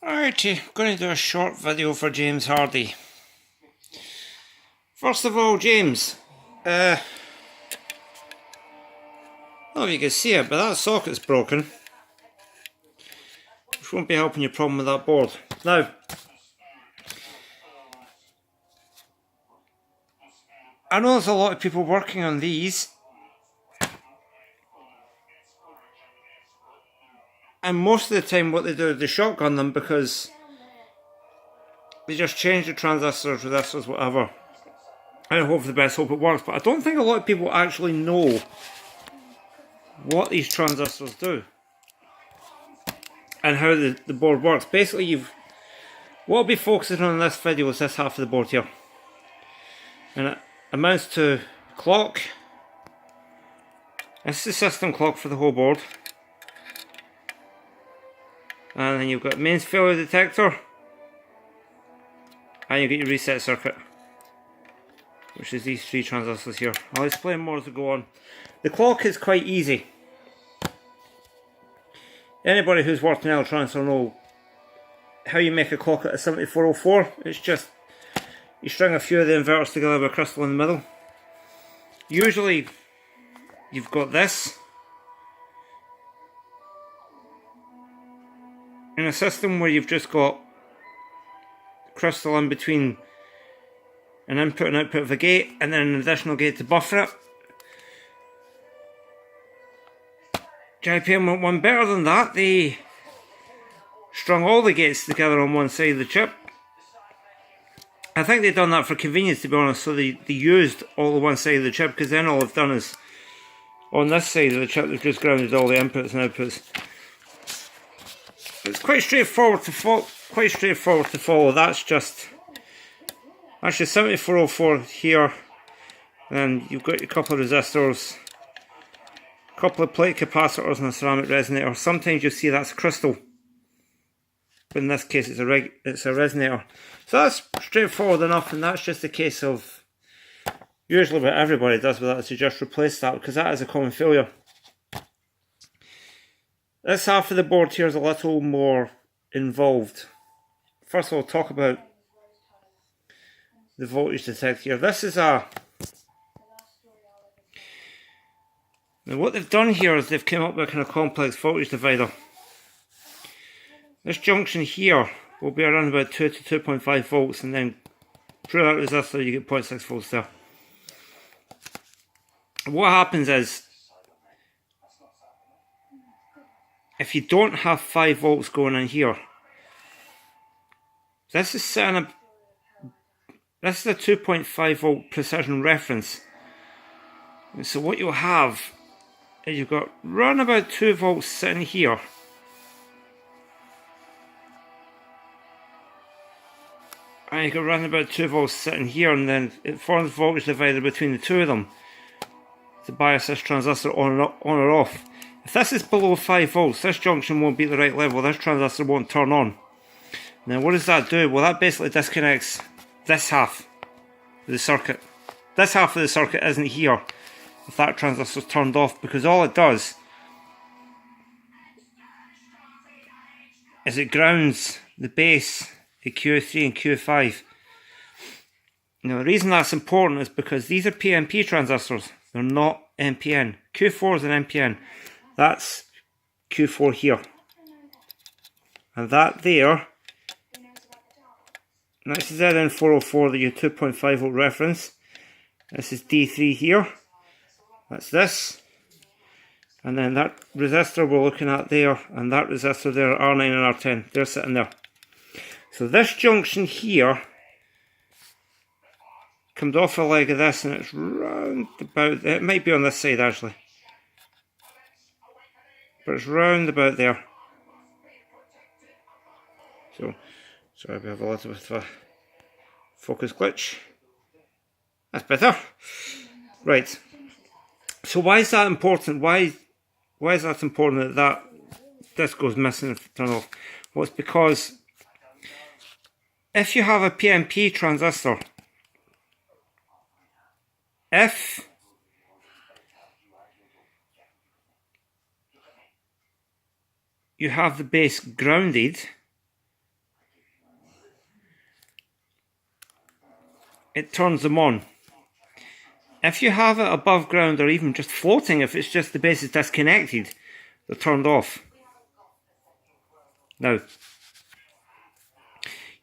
Alrighty, I'm going to do a short video for James Hardy. First of all, James, I don't know if you can see it, but that socket's broken, which won't be helping your problem with that board. Now, I know there's a lot of people working on these, and most of the time what they do is they shotgun them because they just change the transistors, resistors, whatever, and hope for the best, hope it works. But I don't think a lot of people actually know what these transistors do and how the board works. Basically, what I'll be focusing on in this video is this half of the board here, and it amounts to clock. This is the system clock for the whole board, and then you've got mains failure detector, and you get your reset circuit, which is these three transistors here. I'll explain more as we go on. The clock is quite easy. Anybody who's worked in electronics will know how you make a clock at a 7404. It's just you string a few of the inverters together with a crystal in the middle. Usually you've got this. In a system where you've just got crystal in between an input and output of a gate, and then an additional gate to buffer it. JPM went one better than that. They strung all the gates together on one side of the chip. I think they've done that for convenience, to be honest, so they used all the one side of the chip, because then all they've done is on this side of the chip they've just grounded all the inputs and outputs. It's quite straightforward to follow. That's just 7404 here, and you've got a couple of resistors, a couple of plate capacitors and a ceramic resonator. Sometimes you see that's crystal, but in this case it's a resonator. So that's straightforward enough, and that's just a case of usually what everybody does with that is to just replace that, because that is a common failure. This half of the board here is a little more involved. First of all, talk about the voltage detector here. This is now what they've done here is they've come up with a kind of complex voltage divider. This junction here will be around about 2 to 2.5 volts, and then through that resistor you get 0.6 volts there. What happens is, if you don't have 5 volts going in here, this is a 2.5 volt precision reference. And so what you'll have is you've got around about 2 volts sitting here, and you've got around about 2 volts sitting here, and then it forms voltage divider between the two of them to bias this transistor on or off. If this is below 5 volts, this junction won't be at the right level, this transistor won't turn on. Now what does that do? Well, that basically disconnects this half of the circuit. This half of the circuit isn't here if that transistor is turned off, because all it does is it grounds the base at Q3 and Q5. Now the reason that's important is because these are PNP transistors, they're not NPN. Q4 is an NPN. That's Q4 here, and that there, that's ZN404, the 2.5 volt reference. This is D3 here, that's this, and then that resistor we're looking at there, and that resistor there, R9 and R10, they're sitting there. So this junction here comes off a leg of this, and it's round about, it might be on this side actually, but it's round about there. So, sorry, we have a little bit of a focus glitch. That's better. Right. So why is that important? Why is that important that this goes missing if it turns off? Well, it's because if you have a PNP transistor, if you have the base grounded, it turns them on. If you have it above ground or even just floating, if it's just the base is disconnected, they're turned off. Now,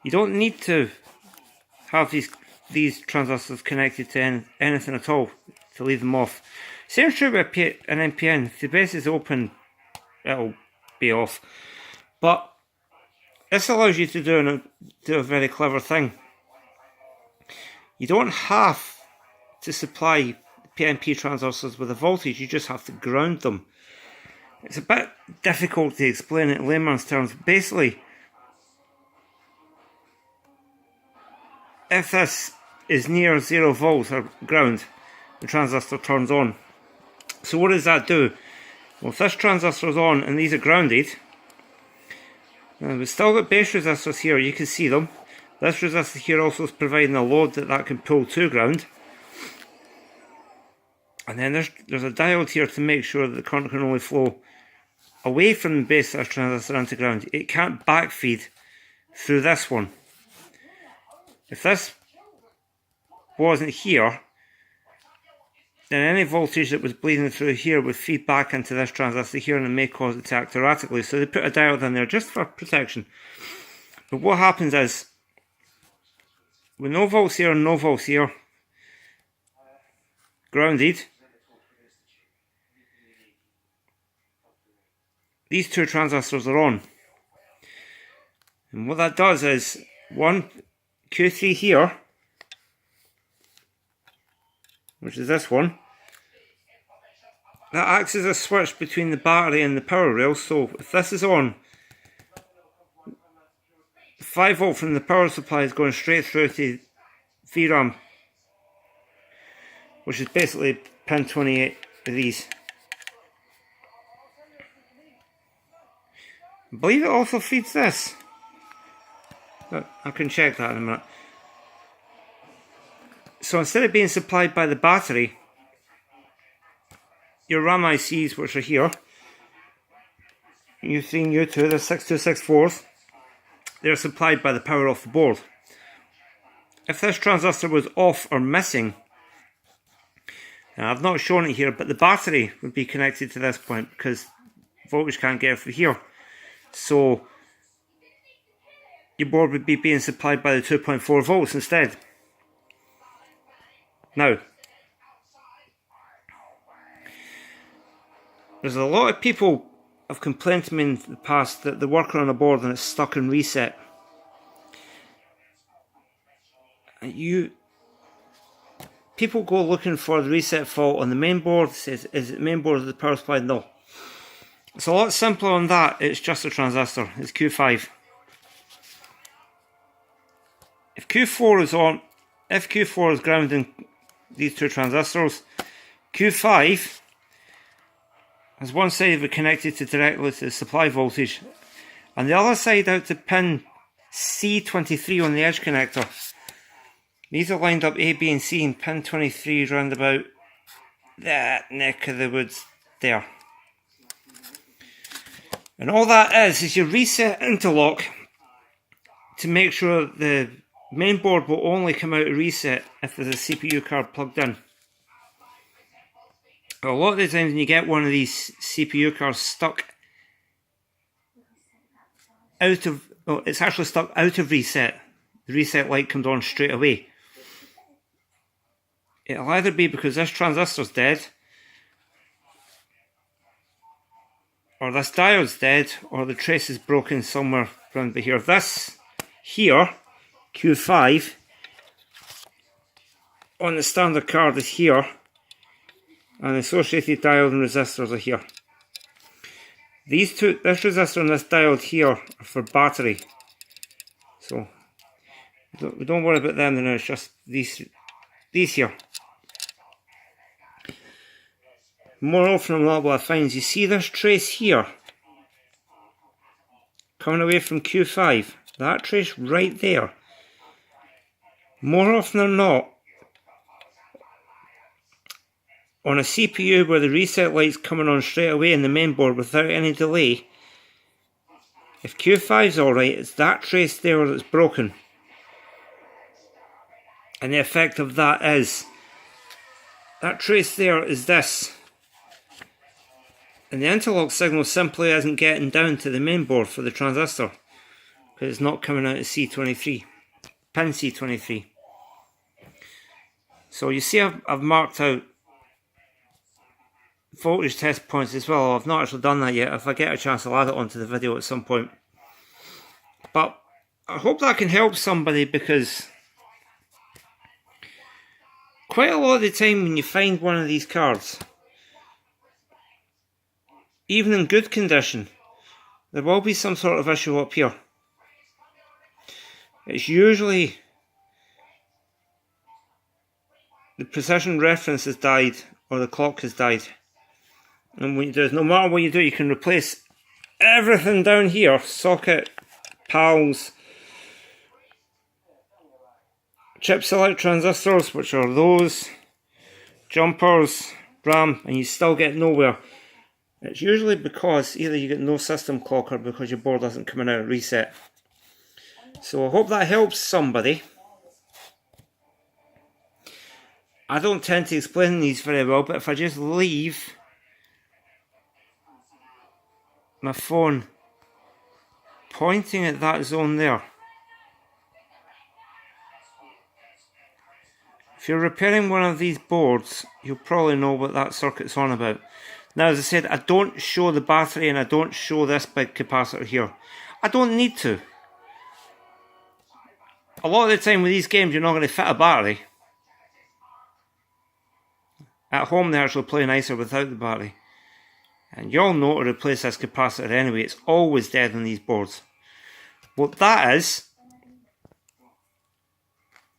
you don't need to have these transistors connected to anything at all to leave them off. Same true with an NPN. If the base is open, it'll be off. But this allows you to do a very clever thing. You don't have to supply PNP transistors with a voltage, you just have to ground them. It's a bit difficult to explain it in layman's terms. Basically, if this is near 0 volts or ground, the transistor turns on. So what does that do? Well, if this transistor is on and these are grounded, we've still got base resistors here, you can see them. This resistor here also is providing a load that can pull to ground. And then there's a diode here to make sure that the current can only flow away from the base of this transistor into ground. It can't backfeed through this one. If this wasn't here, then any voltage that was bleeding through here would feed back into this transistor here, and it may cause it to act erratically. So they put a diode in there just for protection. But what happens is, with no volts here and no volts here, grounded, these two transistors are on. And what that does is, one Q3 here, which is this one, that acts as a switch between the battery and the power rail. So if this is on, 5 volt from the power supply is going straight through to VRAM, which is basically pin 28 of these. I believe it also feeds this. But I can check that in a minute. So instead of being supplied by the battery, your RAM ICs, which are here, U3 and U2, they're 6264s, they're supplied by the power off the board. If this transistor was off or missing, and I've not shown it here, but the battery would be connected to this point because voltage can't get through here. So your board would be being supplied by the 2.4 volts instead. Now, there's a lot of people have complained to me in the past that they're working on a board and it's stuck in reset. People go looking for the reset fault on the main board. Says, is it the main board or the power supply? No. It's a lot simpler on that. It's just a transistor. It's Q5. If Q4 is on, if Q4 is grounding these two transistors, Q5 has one side of it connected directly to the supply voltage, and the other side out to pin C23 on the edge connector. These are lined up A, B and C, and pin 23 is round about that neck of the woods there. And all that is your reset interlock to make sure the main board will only come out of reset if there's a CPU card plugged in. A lot of the times when you get one of these CPU cards stuck out of, well, it's actually stuck out of reset, the reset light comes on straight away. It'll either be because this transistor's dead, or this diode's dead, or the trace is broken somewhere around here. This here, Q5, on the standard card is here, and the associated diode and resistors are here. These two, this resistor and this diode here, are for battery. So we don't worry about them now, it's just these here. More often than not, what I find is you see this trace here coming away from Q5, that trace right there. More often than not, on a CPU where the reset light's coming on straight away in the main board without any delay, if Q5's alright, it's that trace there that's broken. And the effect of that is, that trace there is this. And the interlock signal simply isn't getting down to the main board for the transistor, because it's not coming out of C23, pin C23. So you see I've marked out voltage test points as well. I've not actually done that yet. If I get a chance, I'll add it onto the video at some point. But I hope that can help somebody, because quite a lot of the time when you find one of these cards, even in good condition, there will be some sort of issue up here. It's usually the precision reference has died or the clock has died. And what you do is, no matter what you do, you can replace everything down here, socket, pals, chip select transistors, which are those, jumpers, RAM, and you still get nowhere. It's usually because either you get no system clock or because your board isn't coming out reset. So I hope that helps somebody. I don't tend to explain these very well, but if I just leave my phone pointing at that zone there, if you're repairing one of these boards, you'll probably know what that circuit's on about. Now, as I said, I don't show the battery and I don't show this big capacitor here. I don't need to. A lot of the time with these games, you're not going to fit a battery. At home, they actually play nicer without the battery. And you'll know to replace this capacitor anyway. It's always dead on these boards. What that is,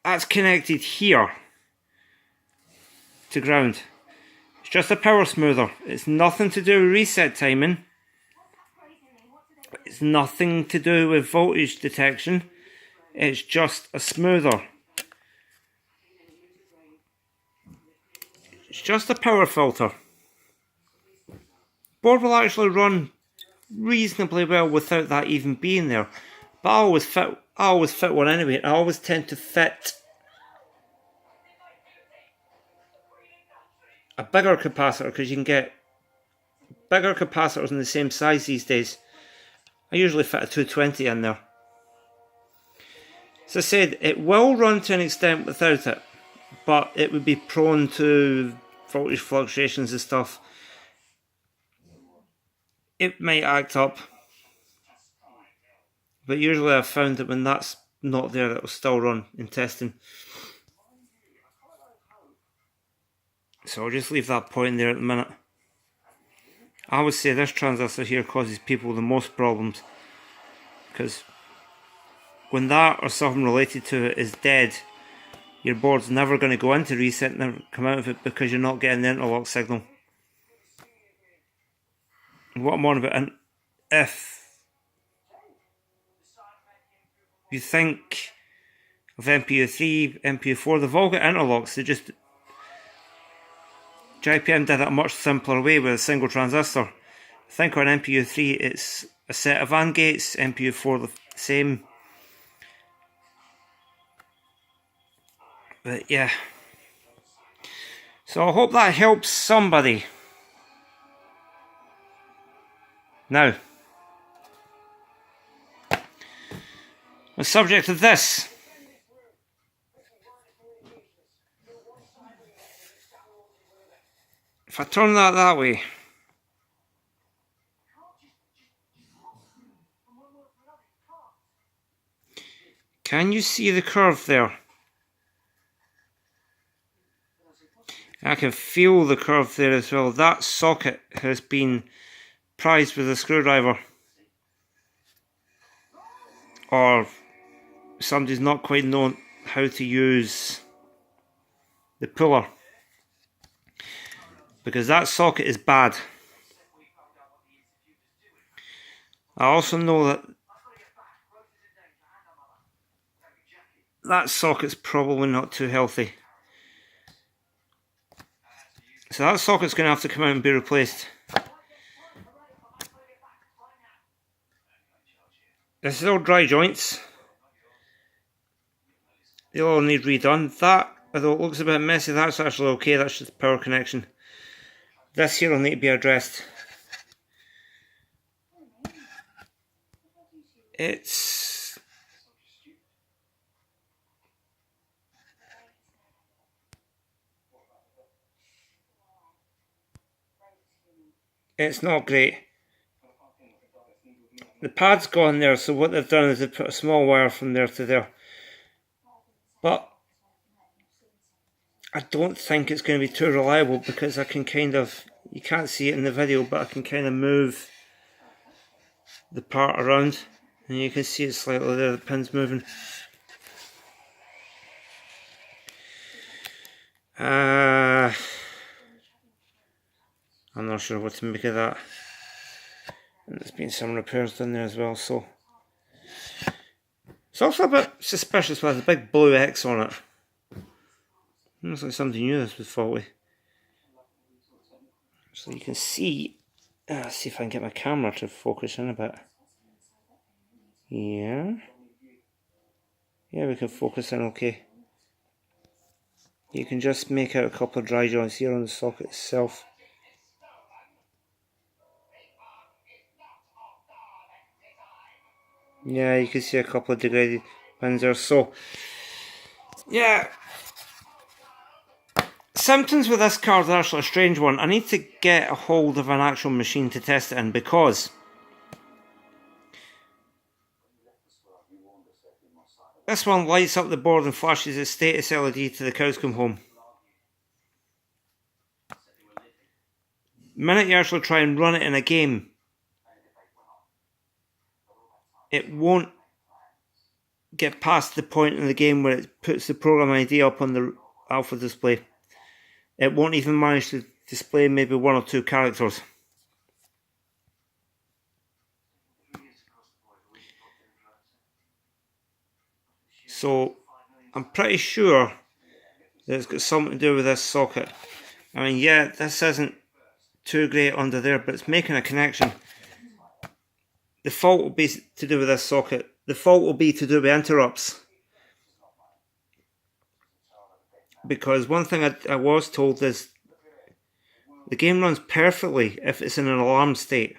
that's connected here to ground. It's just a power smoother. It's nothing to do with reset timing. It's nothing to do with voltage detection. It's just a smoother. It's just a power filter. Board will actually run reasonably well without that even being there. But I always fit one anyway. I always tend to fit a bigger capacitor, because you can get bigger capacitors in the same size these days. I usually fit a 220 in there. As I said, it will run to an extent without it, but it would be prone to voltage fluctuations and stuff. It might act up, but usually I've found that when that's not there, it will still run in testing. So I'll just leave that point there at the minute. I would say this transistor here causes people the most problems, because when that or something related to it is dead, your board's never going to go into reset, never come out of it, because you're not getting the interlock signal. What I'm on about, and if you think of MPU3, MPU4, they've all got interlocks. They just, JPM did it a much simpler way with a single transistor. I think on MPU3 it's a set of AND gates, MPU4 the same. But yeah. So I hope that helps somebody. Now, the subject of this. If I turn that way, can you see the curve there? I can feel the curve there as well. That socket has been prized with a screwdriver, or somebody's not quite known how to use the puller, because that socket is bad. I also know that that socket's probably not too healthy. So that socket's going to have to come out and be replaced. This is all dry joints. they all need redone. That, although it looks a bit messy, that's actually okay, that's just the power connection. This here will need to be addressed. It's not great. The pad's gone there, so what they've done is they've put a small wire from there to there. But I don't think it's going to be too reliable because I can kind of, you can't see it in the video, but I can kind of move the part around and you can see it slightly there, the pin's moving. I'm not sure what to make of that. And there's been some repairs done there as well, so it's also a bit suspicious with a big blue X on it. Looks like somebody knew this was faulty. So you can see, see if I can get my camera to focus in a bit. Yeah, we can focus in okay. You can just make out a couple of dry joints here on the socket itself. Yeah, you can see a couple of degraded pins there. So, yeah, symptoms with this card are actually a strange one. I need to get a hold of an actual machine to test it in, because this one lights up the board and flashes its status LED to the cows come home. The minute you actually try and run it in a game, it won't get past the point in the game where it puts the program ID up on the alpha display. It won't even manage to display maybe 1 or 2 characters. So I'm pretty sure that it's got something to do with this socket. I mean, yeah, this isn't too great under there, but it's making a connection. The fault will be to do with this socket. The fault will be to do with interrupts. Because one thing I was told is the game runs perfectly if it's in an alarm state.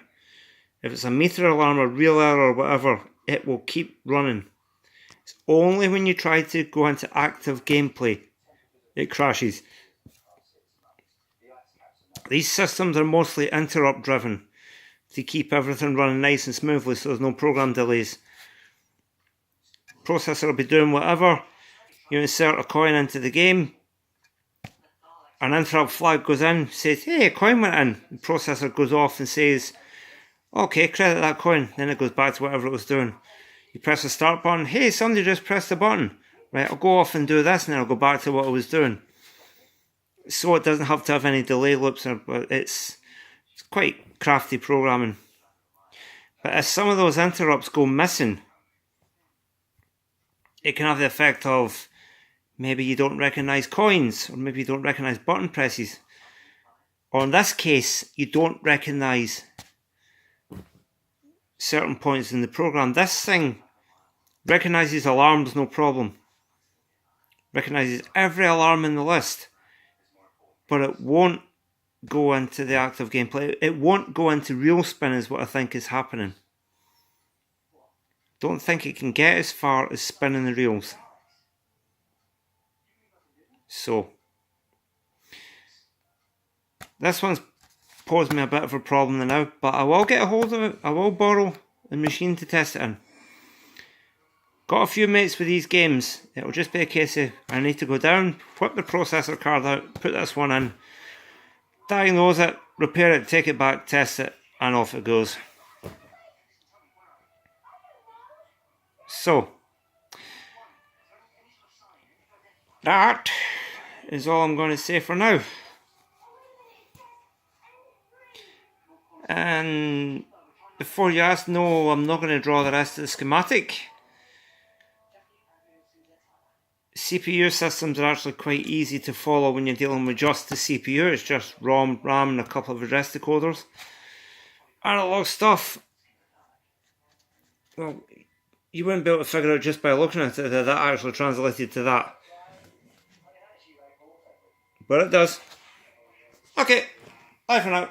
If it's a meter alarm or real error or whatever, it will keep running. It's only when you try to go into active gameplay it crashes. These systems are mostly interrupt driven to keep everything running nice and smoothly so there's no program delays. Processor will be doing whatever. You insert a coin into the game, an interrupt flag goes in, says, hey, a coin went in. The processor goes off and says, okay, credit that coin. Then it goes back to whatever it was doing. You press the start button, hey, somebody just pressed the button. Right, I'll go off and do this and then I'll go back to what I was doing. So it doesn't have to have any delay loops, but it's quite crafty programming. But if some of those interrupts go missing, it can have the effect of maybe you don't recognise coins, or maybe you don't recognise button presses. Or in this case, you don't recognise certain points in the program. This thing recognises alarms no problem. Recognises every alarm in the list. But it won't go into the active gameplay. It won't go into real spin is what I think is happening. Don't think it can get as far as spinning the reels. So, this one's posed me a bit of a problem now, but I will get a hold of it. I will borrow a machine to test it in. Got a few mates with these games. It'll just be a case of I need to go down, whip the processor card out, put this one in, diagnose it, repair it, take it back, test it, and off it goes. So, that is all I'm going to say for now. And before you ask, no, I'm not going to draw the rest of the schematic. CPU systems are actually quite easy to follow when you're dealing with just the CPU. It's just ROM, RAM and a couple of address decoders. Analog stuff, well, you wouldn't be able to figure out just by looking at it that that actually translated to that. But it does. Okay, bye for now.